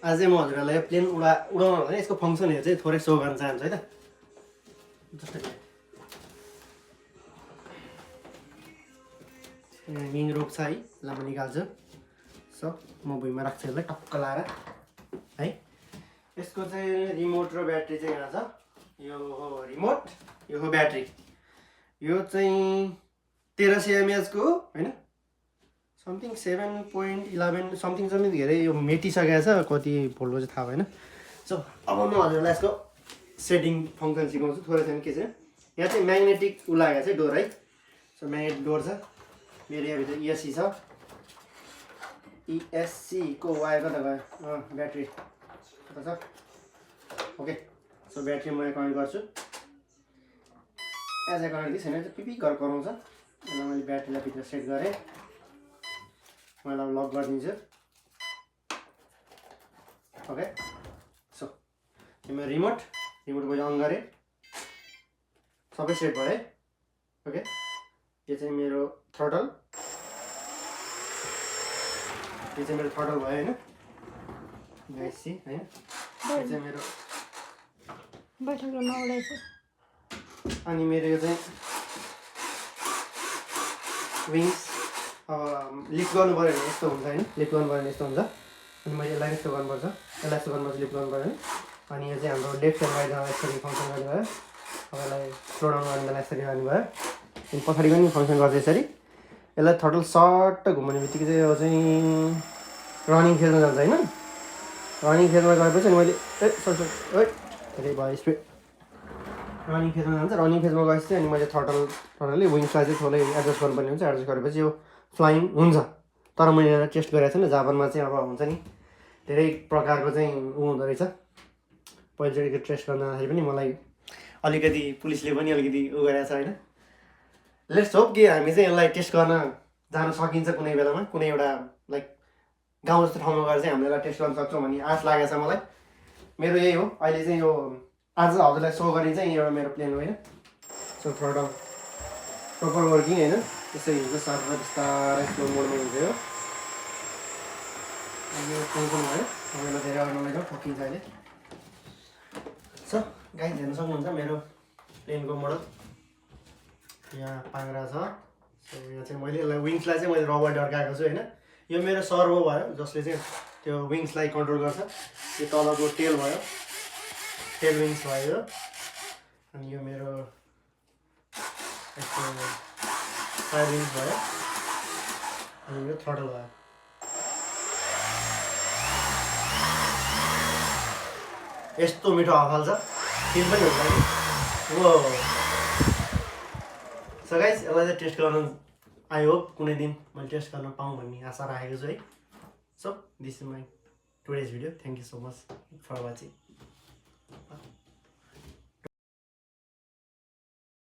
आज म हजुरहरूलाई यो प्लेन उडाउनु भने यसको फङ्सनहरू चाहिँ थोरै सो गर्न चाहन्छु है त। जस्तै विङ रोप छ है, यसलाई म निकाल्छु। सो म भुइँमा राख्छु यसलाई टक्क लाएर है। यसको चाहिँ रिमोट र ब्याट्री चाहिँ यहाँ छ। यो हो रिमोट, यो हो ब्याट्री। यो चाहिँ 1300 mAh को हो होइन, समथिङ 7.11 समथिङ समथिङ धेरै यो मेटिसकेको छ, कति भोल्टको चाहिँ थाहा भएन। सो अब म हजुरलाई यसको सेटिङ फङ्सन सिकाउँछु थोरै छैन के चाहिँ। यहाँ चाहिँ म्याग्नेटिक उ लागेको छ डोर है। सो म्याग्नेटिक डोर छ मेरो, यहाँभित्र ESC छ। ESC को वायर कता गयो? ब्याट्री कता छ? ओके, सो ब्याट्री म कनेक्ट गर्छु। एज ए कनेक्ट छैन चाहिँ पिपी गरेर कराउँछ। यसलाई मैले ब्याट्रीलाई भित्र सेट गरेँ, मैले अब लक गरिदिन्छु। ओके, सो यो मेरो रिमोट मैले अन गरेँ, सबै सेट भयो है। ओके, यो चाहिँ मेरो थ्रोटल, यो चाहिँ मेरो थ्रोटल भयो होइन, गाइसी होइन। यो चाहिँ मेरो अनि मेरो यो चाहिँ विङ्स। अब लिफ्ट गर्नु पऱ्यो भने यस्तो हुन्छ होइन, लिफ्ट गर्नु पऱ्यो भने यस्तो हुन्छ। अनि मैले यसलाई यस्तो गर्नुपर्छ, यसलाई यस्तो गर्नुपर्छ, लिफ्ट गर्नु पऱ्यो भने। अनि यो चाहिँ हाम्रो लेफ्ट ह्यान्ड राइट यसरी फङ्सन गर्नुभयो। अब यसलाई स्लो डाउन गर्ने बेला यसरी गर्नुभयो। अनि पछाडि पनि फङ्सन गर्छ यसरी। यसलाई थ्रोटल सर्ट घुमाउने बित्तिकै चाहिँ यो चाहिँ रनिङ फेजमा जान्छ होइन। रनिङ फेजमा गएपछि अनि मैले धेरै भयो स्पिड। रनिङ फेजमा जान्छ, रनिङ फेजमा गएपछि अनि मैले थ्रोटलले विङ्सलाई चाहिँ थोरै एडजस्ट गर्नुपर्ने हुन्छ। एडजस्ट गरेपछि यो फ्लाइङ हुन्छ। तर मैले यसलाई टेस्ट गरेको छैन। जापानमा चाहिँ अब हुन्छ नि धेरै प्रकारको चाहिँ ऊ हुँदो रहेछ। पहिलोचोटि टेस्ट गर्न जाँदाखेरि पनि मलाई अलिकति पुलिसले पनि अलिकति उ गरेको छ होइन। लेट्स होप कि हामी चाहिँ यसलाई टेस्ट गर्न जान सकिन्छ कुनै बेलामा, कुनै एउटा लाइक गाउँ जस्तो ठाउँमा गएर चाहिँ हामीले यसलाई टेस्ट गर्न सक्छौँ भन्ने आश लागेको छ मलाई। मेरो यही हो अहिले चाहिँ यो आज हजुरलाई सो गर्ने चाहिँ एउटा मेरो प्लेन हो होइन। सो थ्रोटल प्रपर वर्किङ होइन, त्यसै हुन्छ सर्भर बिस्तारै स्लो मोडमा हुन्छ यो। यो फङ्सन भयो, तपाईँलाई धेरै अगाडि नलाग्यो, ठोकिन्छ अहिले। सो गाइस हेर्न सक्नुहुन्छ मेरो प्लेनको मोडल यहाँ पाङ्ग्रा छ। सो यहाँ चाहिँ मैले यसलाई विङ्सलाई चाहिँ मैले रबर अड्काएको छु होइन। यो मेरो सर्भो भयो जसले चाहिँ त्यो विङ्सलाई कन्ट्रोल गर्छ। यो तलको टेल भयो, टेल विङ्स भयो। अनि यो मेरो यस्तो साइड विङ्स भयो। अनि यो थ्रोटल भयो। यस्तो मिठो हावा फाल्छ, फिल पनि हुन्छ नि। वो सो गाइस यसलाई चाहिँ टेस्ट गर्न आई होप कुनै दिन मैले टेस्ट गर्न पाऊँ भन्ने आशा राखेको छु है। So this is my today's video. Thank you so much for watching.